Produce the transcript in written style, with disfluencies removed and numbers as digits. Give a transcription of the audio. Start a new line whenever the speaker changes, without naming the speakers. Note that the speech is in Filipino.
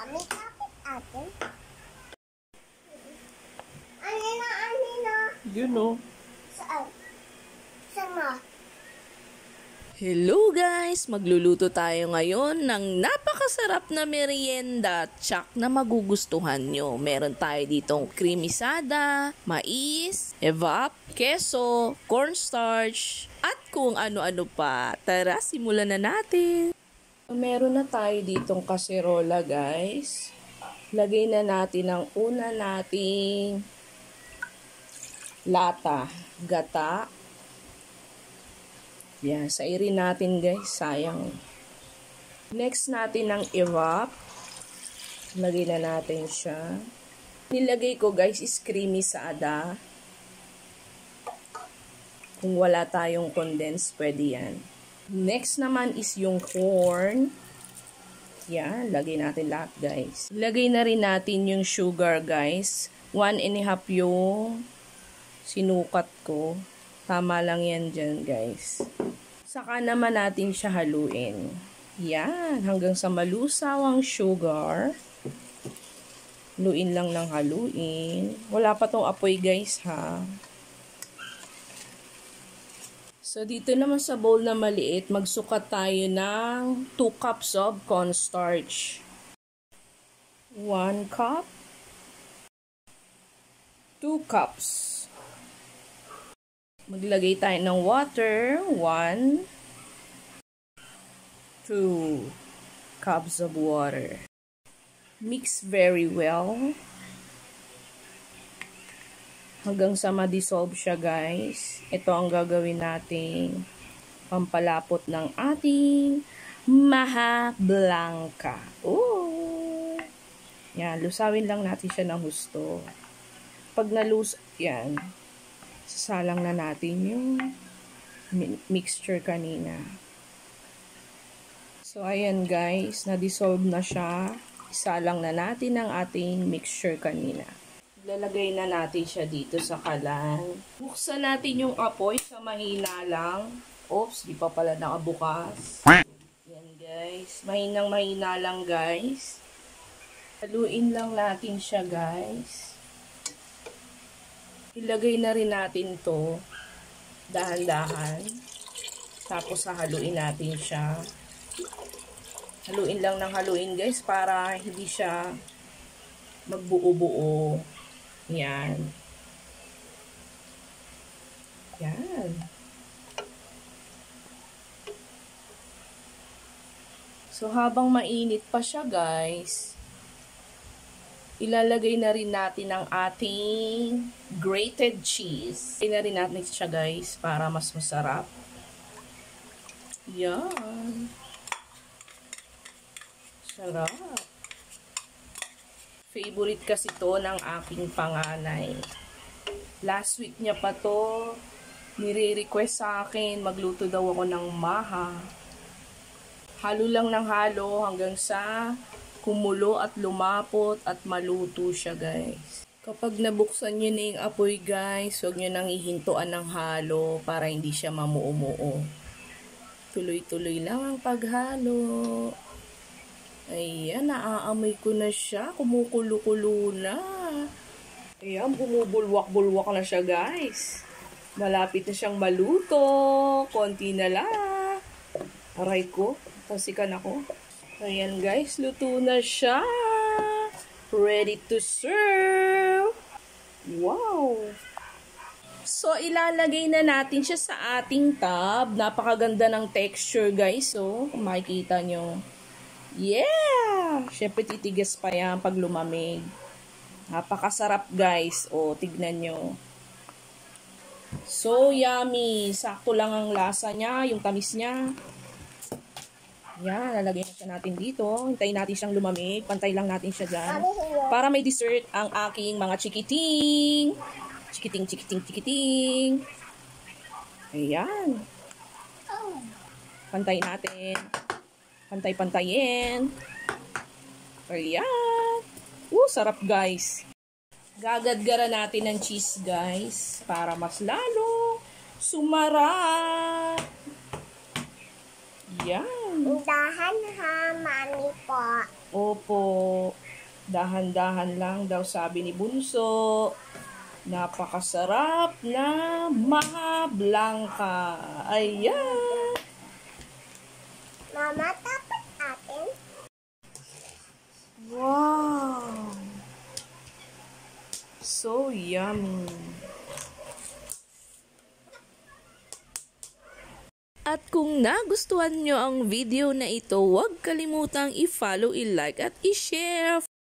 May kapit atin. Ano na?
You know.
Saan? Saan na?
Hello guys! Magluluto tayo ngayon ng napakasarap na merienda tsak na magugustuhan nyo. Meron tayo ditong creamisada, mais, evap, keso, cornstarch, at kung ano-ano pa. Tara, simulan na natin! Meron na tayo ditong kaserola guys. Lagay na natin ang una nating lata, gata. Yan, sairin natin guys, sayang. Next natin ang evap. Lagay na natin siya. Nilagay ko guys is creamisada. Kung wala tayong condensed, pwede yan. Next naman is yung corn. Yan, lagay natin lahat guys. Lagay na rin natin yung sugar guys. 1.5 yung sinukat ko. Tama lang yan dyan, guys. Saka naman natin siya haluin. Yan, hanggang sa malusaw ang sugar. Haluin lang ng haluin. Wala pa tong apoy, guys, ha. So, dito naman sa bowl na maliit, magsukat tayo ng 2 cups of cornstarch. 1 cup. 2 cups. Maglagay tayo ng water. 1, 2 cups of water. Mix very well. Hanggang sa ma-dissolve siya guys. Ito ang gagawin nating pampalapot ng ating maha blanca. Ooh! Yan, lusawin lang natin siya ng husto. Pag yan. Sasalang na natin yung mixture kanina. So, ayan guys, na-dissolve na siya. Isalang na natin ang ating mixture kanina. Lalagay na natin siya dito sa kalan. Buksan natin yung apoy sa mahina lang. Oops, di pa pala nakabukas. Yan guys, mahina lang guys. Haluin lang natin siya guys. Ilagay na rin natin to dahan-dahan. Tapos haluin natin siya. Haluin lang ng haluin guys para hindi siya magbuo-buo. Yan. Yan. So habang mainit pa siya guys, ilalagay na rin natin ang ating grated cheese. Ilagay na rin natin siya guys para mas masarap. Yan. Sarap. Favorite kasi to ng aking panganay. Last week niya pa to nire-request sa akin magluto daw ako ng maha. Halo lang ng halo hanggang sa kumulo at lumapot at maluto siya guys. Kapag nabuksan nyo na yung apoy guys, huwag nyo nang ihintuan ng halo para hindi siya mamuo-muo. Tuloy-tuloy lang ang paghalo. Ayan, naaamoy ko na siya. Kumukulo-kulo na. Ayan, bumubulwak-bulwak na siya guys. Malapit na siyang maluto. Konti na lang. Aray ko, tasikan ako. Ayan guys, luto na siya. Ready to serve. Wow! So, ilalagay na natin siya sa ating tub. Napakaganda ng texture guys. So, kung makikita nyo. Yeah! Siyempre titigas pa yan pag lumamig. Napakasarap guys. O, tignan nyo. So, yummy. Sakto lang ang lasa niya, yung tamis niya. Yan, lalagay na siya natin dito. Hintayin natin siyang lumamig. Pantay lang natin siya dyan. Para may dessert ang aking mga chikiting. Chikiting. Ayan. Pantay natin. Pantay-pantayin. Ayan. Sarap guys. Gagadgara natin ng cheese guys. Para mas lalo sumarap. Yan.
Dahan ha, mami. Opo.
Opo. Dahan-dahan lang daw sabi ni Bunso. Napakasarap na maha blanca. Ayan.
Mama, dapat atin?
Wow. So yummy. At kung nagustuhan nyo ang video na ito, huwag kalimutang i-follow, i-like at i-share.